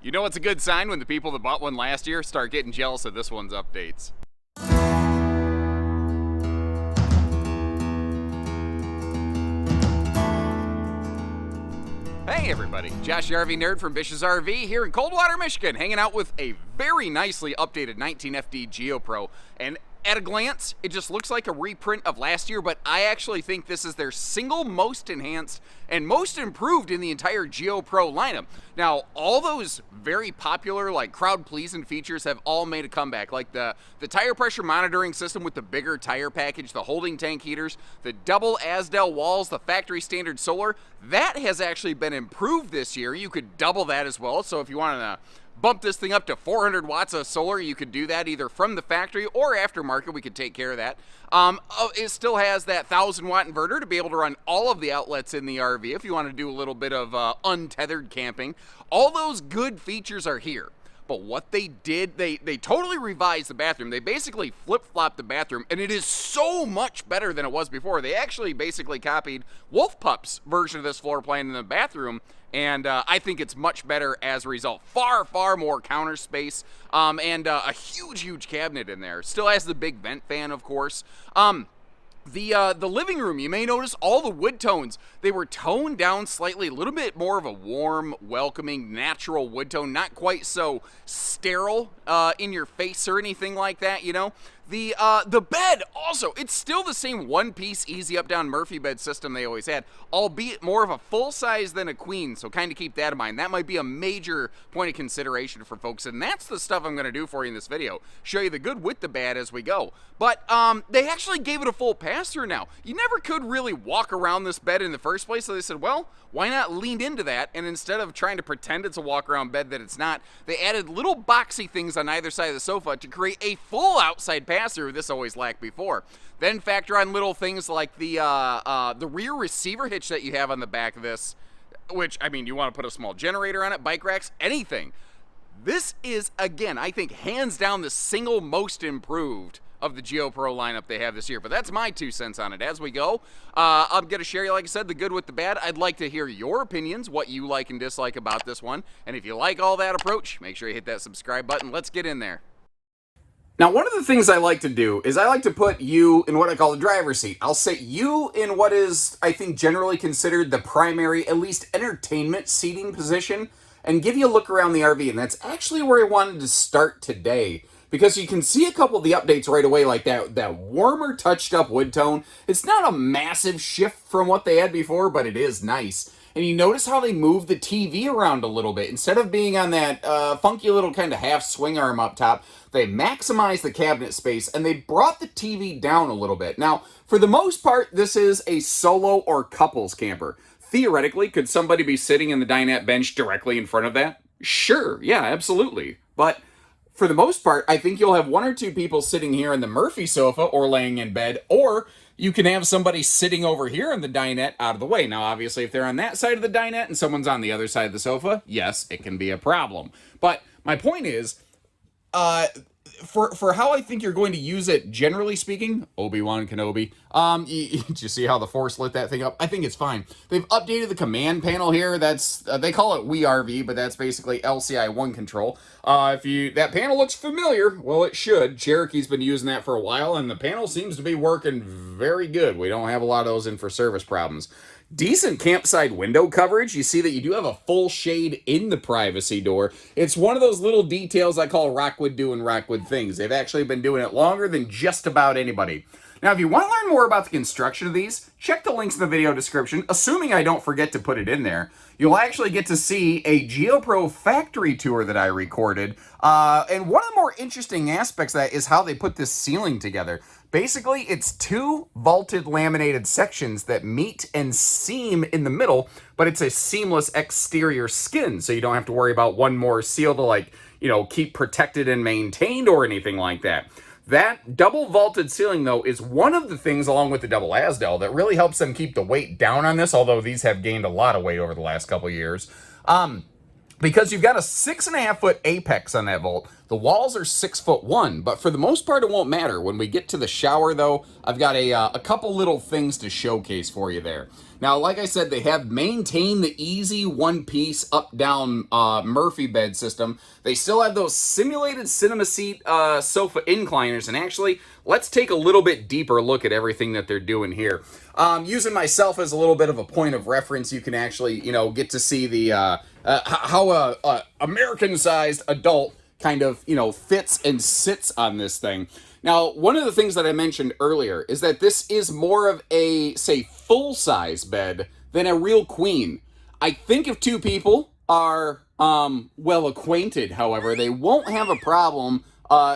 You know it's a good sign when the people that bought one last year start getting jealous of this one's updates. Hey everybody, Josh the RV Nerd from Bish's RV here in Coldwater, Michigan, hanging out with a very nicely updated 19FD Geo Pro. And at a glance, it just looks like a reprint of last year, but I actually think this is their single most enhanced and most improved in the entire Geo Pro lineup. Now, all those very popular, like crowd-pleasing features have all made a comeback, like the tire pressure monitoring system with the bigger tire package, the holding tank heaters, the double Asdel walls, the factory standard solar. That has actually been improved this year. You could double that as well, so if you want to bump this thing up to 400 watts of solar, you could do that either from the factory or aftermarket. We could take care of that. It still has that 1,000-watt inverter to be able to run all of the outlets in the RV if you want to do a little bit of untethered camping. All those good features are here. But what they did, they totally revised the bathroom. They basically flip-flopped the bathroom, and it is so much better than it was before. They actually basically copied Wolf Pup's version of this floor plan in the bathroom, and I think it's much better as a result. Far, far more counter space, and a huge cabinet in there. Still has the big vent fan, of course. The living room, you may notice all the wood tones, they were toned down slightly, a little bit more of a warm, welcoming, natural wood tone, not quite so sterile in your face or anything like that, you know. The bed also, it's still the same one-piece easy up-down Murphy bed system they always had, albeit more of a full size than a queen, so kind of keep that in mind. That might be a major point of consideration for folks, and that's the stuff I'm going to do for you in this video. Show you the good with the bad as we go. But they actually gave it a full pass-through now. You never could really walk around this bed in the first place, so they said, well, why not lean into that, and instead of trying to pretend it's a walk-around bed that it's not, they added little boxy things on either side of the sofa to create a full outside pass-through. This always lacked before. Then factor on little things like the rear receiver hitch that you have on the back of this, which, I mean, you want to put a small generator on it, bike racks, anything. This is, again, I think, hands down the single most improved of the Geo Pro lineup they have this year. But that's my 2 cents on it. As we go, I'm going to share, like I said, the good with the bad. I'd like to hear your opinions, what you like and dislike about this one. And if you like all that approach, make sure you hit that subscribe button. Let's get in there. Now, one of the things I like to do is I like to put you in what I call the driver's seat. I'll sit you in what is, I think, generally considered the primary, at least entertainment seating position, and give you a look around the RV. And that's actually where I wanted to start today, because you can see a couple of the updates right away, like that warmer, touched-up wood tone. It's not a massive shift from what they had before, but it is nice. And you notice how they move the TV around a little bit. Instead of being on that funky little kind of half swing arm up top, they maximized the cabinet space and they brought the TV down a little bit. Now, for the most part, this is a solo or couples camper. Theoretically, could somebody be sitting in the dinette bench directly in front of that? Sure, yeah, absolutely. But for the most part, I think you'll have 1 or 2 people sitting here in the Murphy sofa or laying in bed, or you can have somebody sitting over here in the dinette out of the way. Now, obviously, if they're on that side of the dinette and someone's on the other side of the sofa, yes, it can be a problem. But my point is, for how I think you're going to use it, generally speaking, Obi-Wan Kenobi, did you see how the Force lit that thing up? I think it's fine. They've updated the command panel here. That's they call it WeRV, but that's basically LCI 1 control. That panel looks familiar, well, it should. Cherokee's been using that for a while, and the panel seems to be working very good. We don't have a lot of those in for service problems. Decent campsite window coverage. You see that you do have a full shade in the privacy door. It's one of those little details I call Rockwood doing Rockwood things. They've actually been doing it longer than just about anybody. Now, if you want to learn more about the construction of these, check the links in the video description, assuming I don't forget to put it in there. You'll actually get to see a GeoPro factory tour that I recorded. And one of the more interesting aspects of that is how they put this ceiling together. Basically, it's 2 vaulted laminated sections that meet and seam in the middle, but it's a seamless exterior skin, so you don't have to worry about one more seal to, keep protected and maintained or anything like that. That double vaulted ceiling, though, is one of the things, along with the double Asdel, that really helps them keep the weight down on this, although these have gained a lot of weight over the last couple years. because you've got a 6.5-foot apex on that vault. The walls are 6'1", but for the most part, it won't matter. When we get to the shower, though, I've got a couple little things to showcase for you there. Now, like I said, they have maintained the easy one-piece up-down Murphy bed system. They still have those simulated cinema seat sofa incliners, and actually, let's take a little bit deeper look at everything that they're doing here. Using myself as a little bit of a point of reference, you can actually, get to see the how a American-sized adult kind of, fits and sits on this thing. Now, one of the things that I mentioned earlier is that this is more of a, say, full-size bed than a real queen. I think if two people are well acquainted, however, they won't have a problem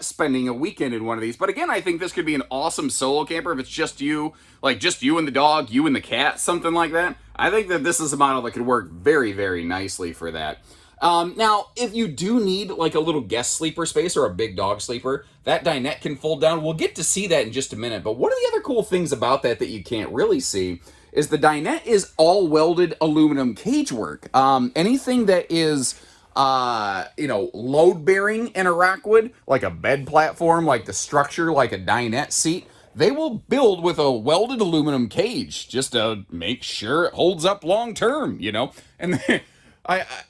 spending a weekend in one of these. But again, I think this could be an awesome solo camper if it's just you, like just you and the dog, you and the cat, something like that. I think that this is a model that could work very, very nicely for that. Now, if you do need like a little guest sleeper space or a big dog sleeper, that dinette can fold down. We'll get to see that in just a minute. But one of the other cool things about that you can't really see is the dinette is all welded aluminum cage work. Anything that is load bearing in a Rockwood, like a bed platform, like the structure, like a dinette seat, they will build with a welded aluminum cage just to make sure it holds up long term, and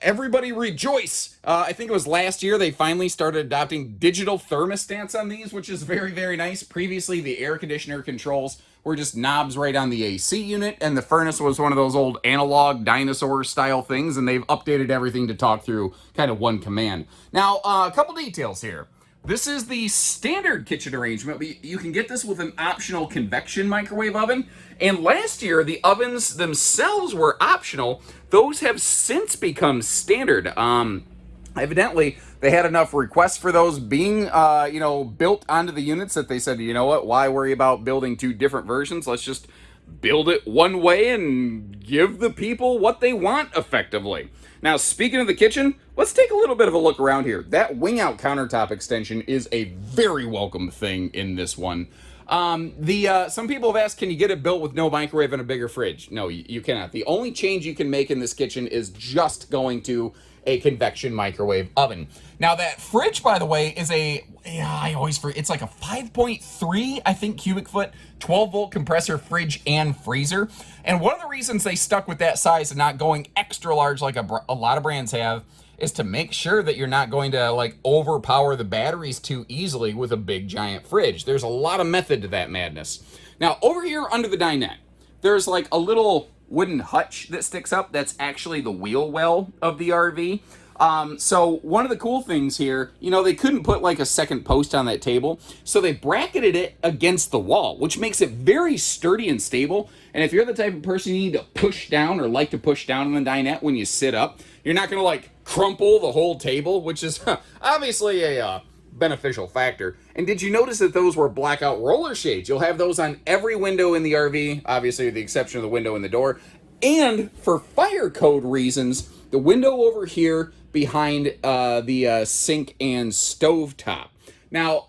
everybody rejoice. I think it was last year they finally started adopting digital thermostats on these, which is very, very nice. Previously, the air conditioner controls were just knobs right on the AC unit, and the furnace was one of those old analog dinosaur style things, and they've updated everything to talk through kind of one command. Now, a couple details here. This is the standard kitchen arrangement, but you can get this with an optional convection microwave oven. And last year, the ovens themselves were optional. Those have since become standard. Evidently, they had enough requests for those being, built onto the units that they said, you know what, why worry about building two different versions? Let's just build it one way and give the people what they want effectively. Now, speaking of the kitchen, let's take a little bit of a look around here. That wing-out countertop extension is a very welcome thing in this one. Some people have asked, can you get it built with no microwave and a bigger fridge? No, you cannot. The only change you can make in this kitchen is just going to a convection microwave oven. Now, that fridge, by the way, is it's like a 5.3, I think, cubic foot, 12-volt compressor fridge and freezer. And one of the reasons they stuck with that size and not going extra large like a lot of brands have is to make sure that you're not going to like overpower the batteries too easily with a big giant fridge. There's a lot of method to that madness. Now, over here under the dinette, there's like a little wooden hutch that sticks up. That's actually the wheel well of the RV. So one of the cool things here, they couldn't put like a second post on that table, so they bracketed it against the wall, which makes it very sturdy and stable. And if you're the type of person you need to push down or like to push down in the dinette when you sit up, you're not going to like crumple the whole table, which is obviously a beneficial factor. And did you notice that those were blackout roller shades? You'll have those on every window in the RV, obviously with the exception of the window in the door. And for fire code reasons, the window over here behind the sink and stove top. Now,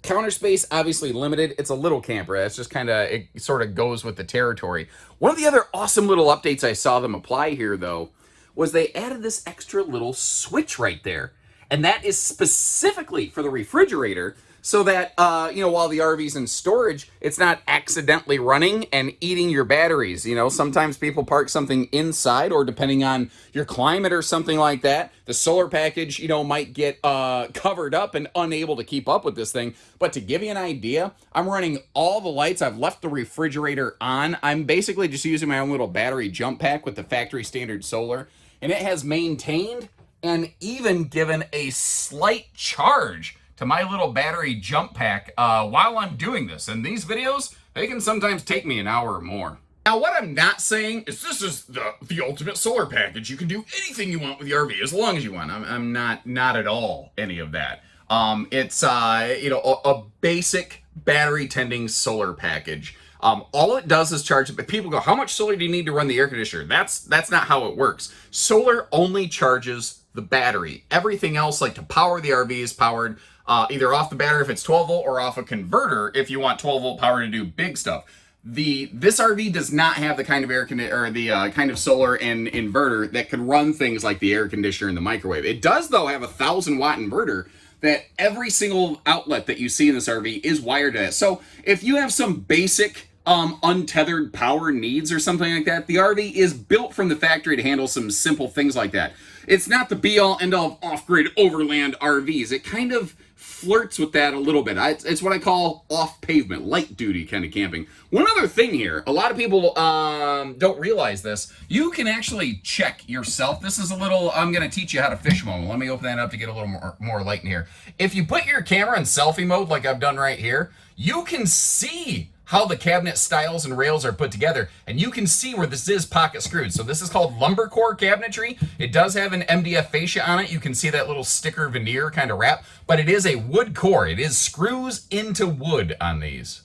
counter space, obviously limited. It's a little camper. That's just it sort of goes with the territory. One of the other awesome little updates I saw them apply here, though, was they added this extra little switch right there. And that is specifically for the refrigerator so that, while the RV's in storage, it's not accidentally running and eating your batteries. Sometimes people park something inside, or depending on your climate or something like that, the solar package, might get covered up and unable to keep up with this thing. But to give you an idea, I'm running all the lights. I've left the refrigerator on. I'm basically just using my own little battery jump pack with the factory standard solar, and it has maintained and even given a slight charge to my little battery jump pack while I'm doing this. And these videos, they can sometimes take me an hour or more. Now, what I'm not saying is this is the ultimate solar package. You can do anything you want with the RV as long as you want. I'm not at all any of that. It's a basic battery tending solar package. All it does is charge. People go, how much solar do you need to run the air conditioner? That's not how it works. Solar only charges the battery. Everything else, like to power the RV, is powered either off the battery if it's 12 volt or off a converter if you want 12 volt power to do big stuff. This RV does not have the kind of air conditioner or the kind of solar and inverter that could run things like the air conditioner and the microwave. It does, though, have a 1,000-watt inverter that every single outlet that you see in this RV is wired to it. So if you have some basic untethered power needs or something like that, the RV is built from the factory to handle some simple things like that. It's not the be-all, end-all of off-grid overland RVs. It kind of flirts with that a little bit. It's what I call off-pavement, light-duty kind of camping. One other thing here, a lot of people don't realize this. You can actually check yourself. This is a little, I'm going to teach you how to fish mode. Let me open that up to get a little more light in here. If you put your camera in selfie mode like I've done right here, you can see how the cabinet styles and rails are put together, and you can see where this is pocket screwed. So this is called lumber core cabinetry. It does have an MDF fascia on it. You can see that little sticker veneer kind of wrap, but it is a wood core. It is screws into wood on these.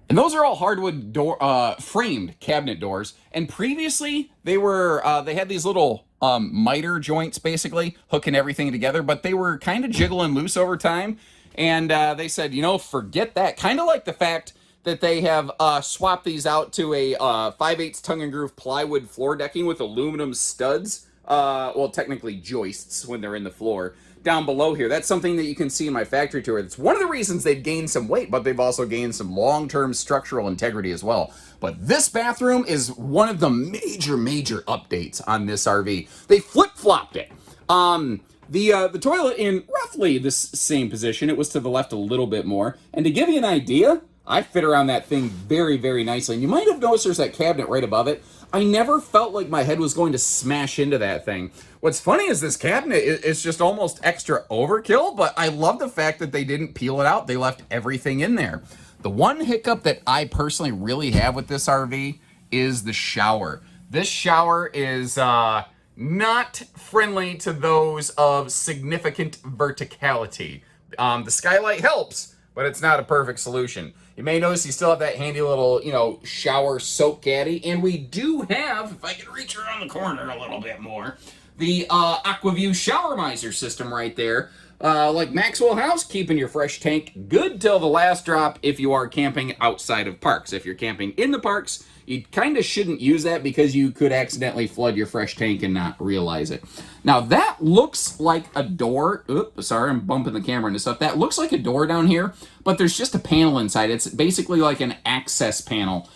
And those are all hardwood door framed cabinet doors. And previously they were they had these little miter joints basically hooking everything together, but they were kind of jiggling loose over time. And they said, you know, forget that. Kind of like the fact that they have swapped these out to a 5/8 tongue and groove plywood floor decking with aluminum studs. Well, technically joists when they're in the floor. Down below here, that's something that you can see in my factory tour. It's one of the reasons they've gained some weight, but they've also gained some long-term structural integrity as well. But this bathroom is one of the major updates on this RV. They flip-flopped it. The toilet in roughly this same position. It was to the left a little bit more. And to give you an idea, I fit around that thing very nicely. And you might have noticed there's that cabinet right above it. I never felt like my head was going to smash into that thing. What's funny is this cabinet is just almost extra overkill, but I love the fact that they didn't peel it out. They left everything in there. The one hiccup that I personally really have with this RV is the shower. This shower is not friendly to those of significant verticality. The skylight helps, but it's not a perfect solution. You may notice you still have that handy little, you know, shower soap caddy, and we do have, if I can reach around the corner a little bit more, the AquaView shower miser system right there. Like Maxwell House, keeping your fresh tank good till the last drop if you are camping outside of parks. If you're camping in the parks, you kind of shouldn't use that because you could accidentally flood your fresh tank and not realize it. Now that looks like a door. Oops, sorry, I'm bumping the camera into stuff. That looks like a door down here, but there's just a panel inside. It's basically like an access panel.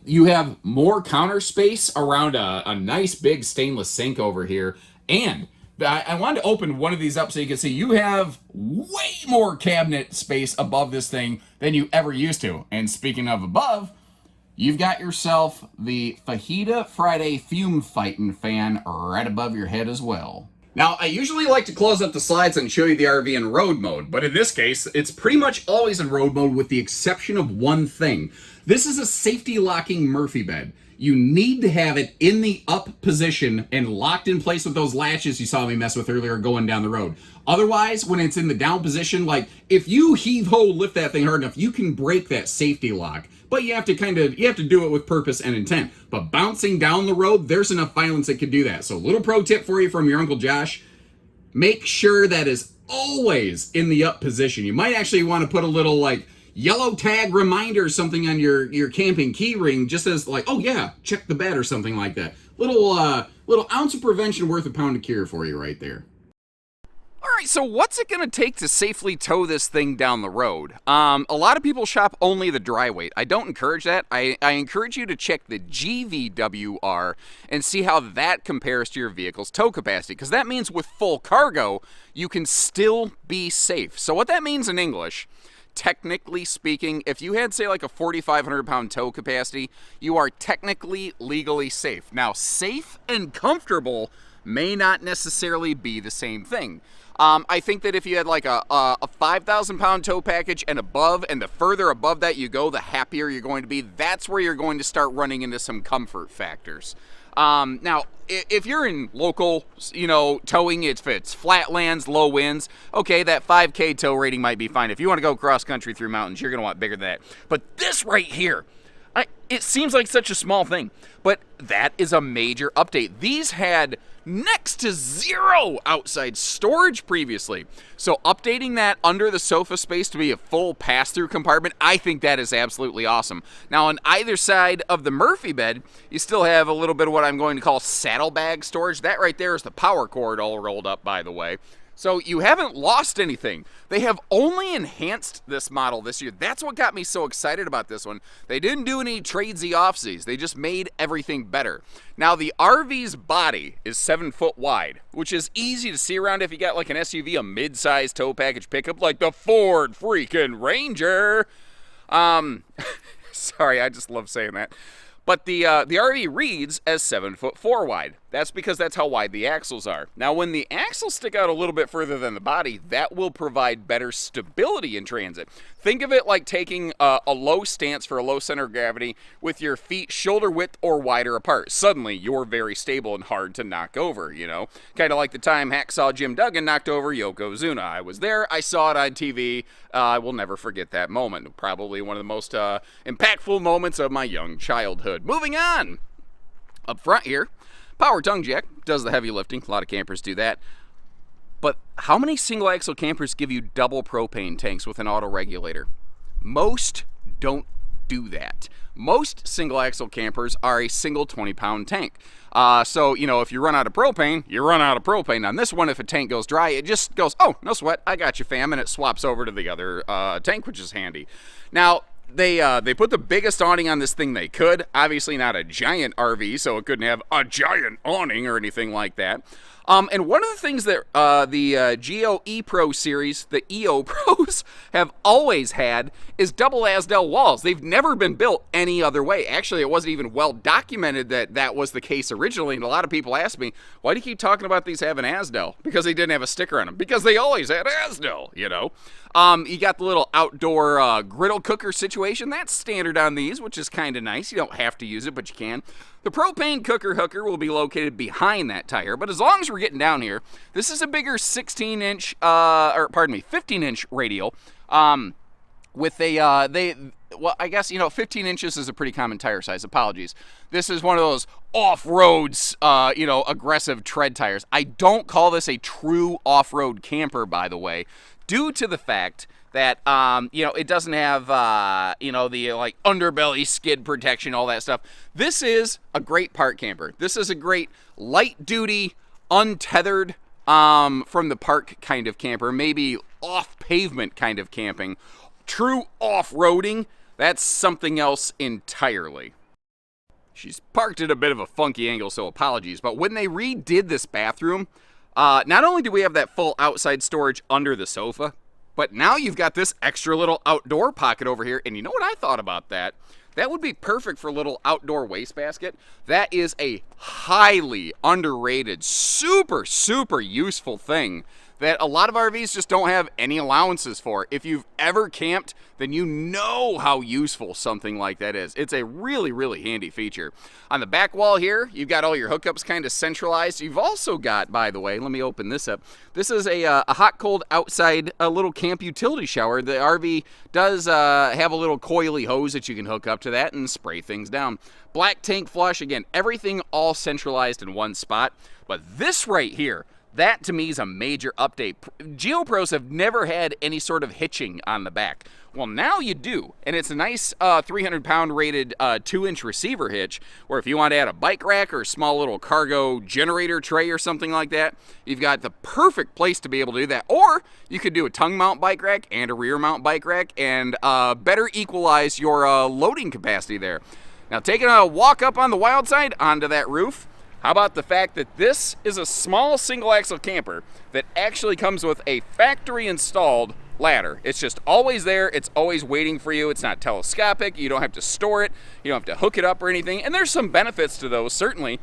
You have more counter space around a nice big stainless sink over here. And I wanted to open one of these up so you can see you have way more cabinet space above this thing than you ever used to. And speaking of above, you've got yourself the Fajita Friday fume fighting fan right above your head as well. Now, I usually like to close up the slides and show you the RV in road mode, but in this case, it's pretty much always in road mode with the exception of one thing. This is a safety locking Murphy bed. You need to have it in the up position and locked in place with those latches you saw me mess with earlier going down the road. Otherwise, when it's in the down position, like if you heave-ho lift that thing hard enough, you can break that safety lock. But you have to do it with purpose and intent. But bouncing down the road, there's enough violence that could do that. So little pro tip for you from your Uncle Josh, make sure that is always in the up position. You might actually want to put a little like yellow tag reminder or something on your camping key ring, just as like, oh yeah, check the bed or something like that. Little ounce of prevention worth a pound of cure for you right there. All right, so what's it gonna take to safely tow this thing down the road? A lot of people shop only the dry weight. I don't encourage that. I encourage you to check the GVWR and see how that compares to your vehicle's tow capacity, because that means with full cargo, you can still be safe. So what that means in English, technically speaking, if you had, say, like a 4,500 pound tow capacity, you are technically legally safe. Now, safe and comfortable may not necessarily be the same thing. I think that if you had like a 5,000 pound tow package and above, and the further above that you go, the happier you're going to be. That's where you're going to start running into some comfort factors. Now, if you're in local, towing, if it's flatlands, low winds, okay, that 5K tow rating might be fine. If you want to go cross country through mountains, you're going to want bigger than that. But this right here, It seems like such a small thing, but that is a major update. These had next to zero outside storage previously. So updating that under the sofa space to be a full pass-through compartment, I think that is absolutely awesome. Now on either side of the Murphy bed, you still have a little bit of what I'm going to call saddlebag storage. That right there is the power cord all rolled up, by the way. So you haven't lost anything. They have only enhanced this model this year. That's what got me so excited about this one. They didn't do any tradesy offsies. They just made everything better. Now the RV's body is 7 foot wide, which is easy to see around if you got like an SUV, a mid-size tow package pickup like the Ford freaking Ranger. Sorry, I just love saying that. But the RV reads as 7'4" wide. That's because that's how wide the axles are. Now, when the axles stick out a little bit further than the body, that will provide better stability in transit. Think of it like taking a low stance for a low center of gravity with your feet shoulder width or wider apart. Suddenly, you're very stable and hard to knock over, you know? Kind of like the time Hacksaw Jim Duggan knocked over Yokozuna. I was there. I saw it on TV. I will never forget that moment. Probably one of the most impactful moments of my young childhood. Moving on. Up front here, power tongue jack does the heavy lifting. A lot of campers do that. But how many single axle campers give you double propane tanks with an auto regulator? Most don't do that. Most single axle campers are a single 20-pound tank. So, you know, if you run out of propane, you run out of propane. On this one, if a tank goes dry, it just goes, oh, no sweat, I got you, fam, and it swaps over to the other tank, which is handy. Now, they put the biggest awning on this thing they could. Obviously not a giant RV, so it couldn't have a giant awning or anything like that. And one of the things that the Geo E-Pro series, the EO Pros, have always had is double Asdel walls. They've never been built any other way. Actually, it wasn't even well documented that that was the case originally, and a lot of people ask me, why do you keep talking about these having Asdel? Because they didn't have a sticker on them. Because they always had Asdel, you know. You got the little outdoor griddle cooker situation. That's standard on these, which is kind of nice. You don't have to use it, but you can. The propane cooker hooker will be located behind that tire, but as long as we're getting down here, this is a bigger 15-inch radial, with a, well, I guess, you know, 15 inches is a pretty common tire size. Apologies. This is one of those off-roads, you know, aggressive tread tires. I don't call this a true off-road camper, by the way, due to the fact that, you know, it doesn't have, you know, the, like, underbelly skid protection, all that stuff. This is a great park camper. This is a great light-duty, untethered, from the park kind of camper, maybe off-pavement kind of camping. True off-roading, that's something else entirely. She's parked at a bit of a funky angle, so apologies, but when they redid this bathroom, not only do we have that full outside storage under the sofa, but now you've got this extra little outdoor pocket over here, and you know what I thought about that? That would be perfect for a little outdoor wastebasket. That is a highly underrated, super, super useful thing that a lot of RVs just don't have any allowances for. If you've ever camped, then you know how useful something like that is. It's a really, really handy feature. On the back wall here, you've got all your hookups kind of centralized. You've also got, by the way, let me open this up. This is a hot, cold outside a little camp utility shower. The RV does have a little coily hose that you can hook up to that and spray things down. Black tank flush, again, everything all centralized in one spot. But this right here, that to me is a major update. Geo Pros have never had any sort of hitching on the back. Well, now you do, and it's a nice 300-pound rated 2-inch receiver hitch, where if you want to add a bike rack or a small little cargo generator tray or something like that, you've got the perfect place to be able to do that. Or you could do a tongue mount bike rack and a rear mount bike rack and better equalize your loading capacity there. Now, taking a walk up on the wild side onto that roof, how about the fact that this is a small single-axle camper that actually comes with a factory-installed ladder. It's just always there. It's always waiting for you. It's not telescopic. You don't have to store it. You don't have to hook it up or anything. And there's some benefits to those, certainly.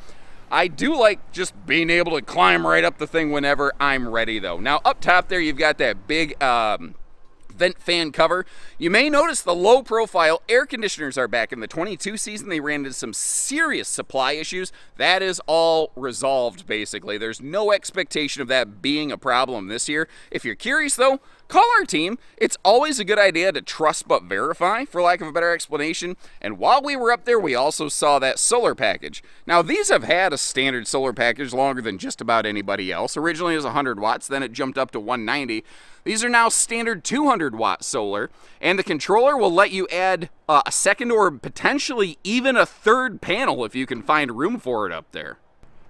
I do like just being able to climb right up the thing whenever I'm ready, though. Now, up top there, you've got that big vent fan cover. You may notice the low profile air conditioners are back. In the 22 season, they ran into some serious supply issues. That is all resolved, basically. There's no expectation of that being a problem this year. If you're curious, though, Call our team. It's always a good idea to trust but verify, for lack of a better explanation. And while we were up there, we also saw that solar package. Now, these have had a standard solar package longer than just about anybody else. Originally it was 100 watts, then it jumped up to 190. These are now standard 200 watt solar, and the controller will let you add a second or potentially even a third panel if you can find room for it up there.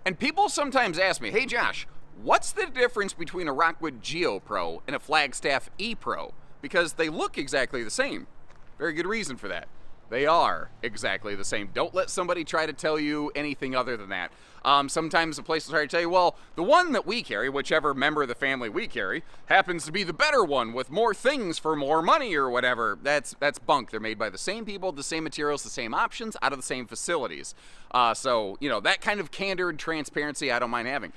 And people sometimes ask me, hey Josh, what's the difference between a Rockwood Geo Pro and a Flagstaff E Pro? Because they look exactly the same. Very good reason for that. They are exactly the same. Don't let somebody try to tell you anything other than that. Sometimes the place will try to tell you, well, the one that we carry, whichever member of the family we carry, happens to be the better one with more things for more money or whatever. That's bunk. They're made by the same people, the same materials, the same options, out of the same facilities. So, you know, that kind of candor and transparency I don't mind having.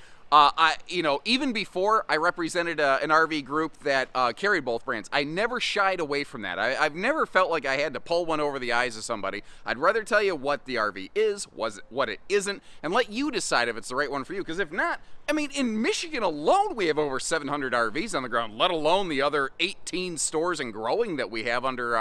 Even before I represented an RV group that carried both brands, I never shied away from that. I've never felt like I had to pull one over the eyes of somebody. I'd rather tell you what the RV is, what it isn't, and let you decide if it's the right one for you. Because if not, I mean, in Michigan alone, we have over 700 RVs on the ground, let alone the other 18 stores and growing that we have under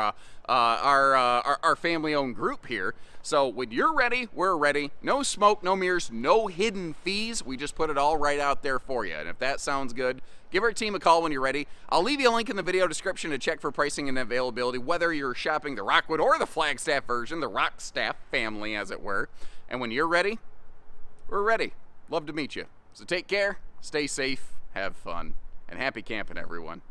our family-owned group here. So when you're ready, we're ready. No smoke, no mirrors, no hidden fees. We just put it all right out there for you. And if that sounds good, give our team a call when you're ready. I'll leave you a link in the video description to check for pricing and availability, whether you're shopping the Rockwood or the Flagstaff version, the Rockstaff family, as it were. And when you're ready, we're ready. Love to meet you. So take care, stay safe, have fun, and happy camping, everyone.